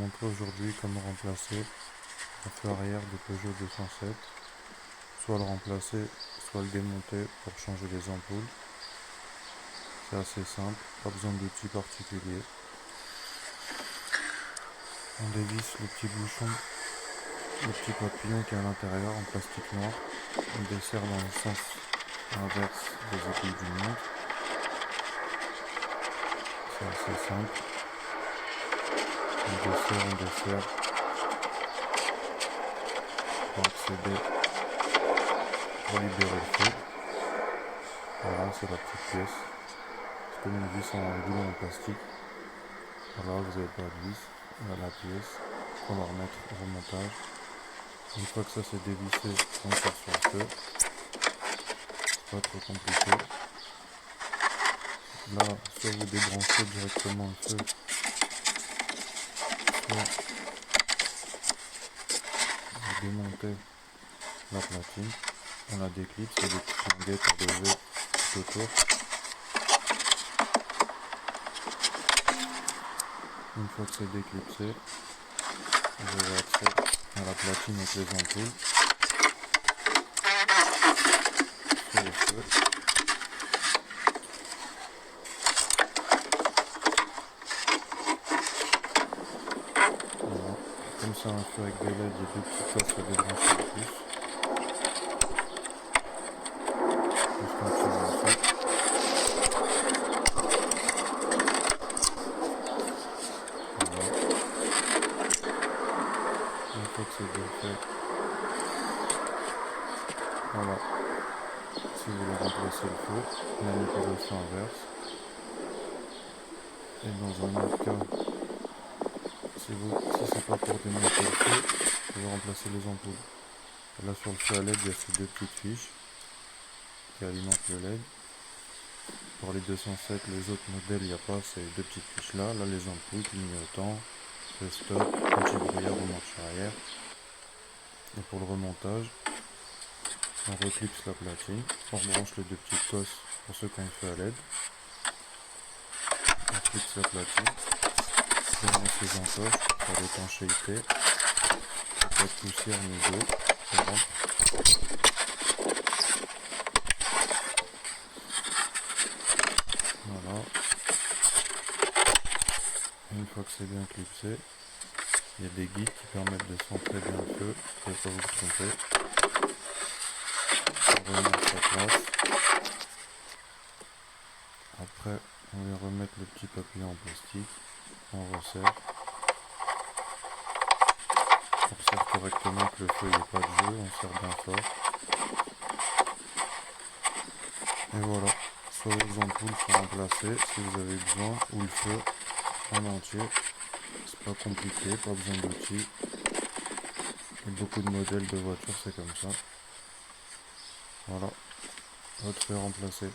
montrer aujourd'hui comment remplacer un feu arrière de Peugeot 207, soit le remplacer, soit le démonter pour changer les ampoules. C'est assez simple, pas besoin d'outils particuliers. On dévisse le petit bouchon, le petit papillon qui est à l'intérieur en plastique noir. On desserre dans le sens inverse des aiguilles d'une montre. C'est assez simple. On dessert pour accéder, pour libérer le feu. Voilà, c'est la petite pièce. C'est comme une vis en boulon en plastique. Voilà, vous n'avez pas de vis. Voilà la pièce. On va la remettre au remontage. Une fois que ça c'est dévissé, on tire sur le feu. Pas trop compliqué. Là, soit vous débranchez directement le feu, soit vous démontez la platine. On la déclipse, il y a des petites languettes à lever tout autour. Une fois que c'est déclipsé, vous avez accès à la platine avec les ampoules sur le feu. Voilà. Comme c'est un feu avec des LED, il y a deux petites tasses à débrancher en plus. Juste un petit morceau. Voilà. Une fois que c'est bien fait, voilà. Si vous voulez remplacer le feu, manipulation inverse. Et dans un autre cas, si c'est pas pour démonter le feu, vous pouvez remplacer les ampoules. Là sur le feu à LED, il y a ces deux petites fiches qui alimentent le LED. Pour les 207, les autres modèles, il n'y a pas ces deux petites fiches là. Là les ampoules, clignotant, le stop, anti-brouillard ou marche arrière. Et pour le remontage, on reclipse la platine, on rebranche les deux petites cosses pour ceux qui ont un feu à LED. On clipse la platine, on remet les encoches pour l'étanchéité, pas de poussière ni d'eau. Voilà. Une fois que c'est bien clipsé, il y a des guides qui permettent de centrer bien le feu et pas vous tromper. On remet sa place. Après, on vient remettre le petit papillon en plastique. On resserre. On resserre correctement que le feu n'ait pas de jeu. On serre bien fort. Et voilà. Soit vos ampoules sont remplacées si vous avez besoin, ou le feu en entier. C'est pas compliqué, pas besoin d'outils. Et beaucoup de modèles de voitures, c'est comme ça. Voilà. Votre feu remplacé.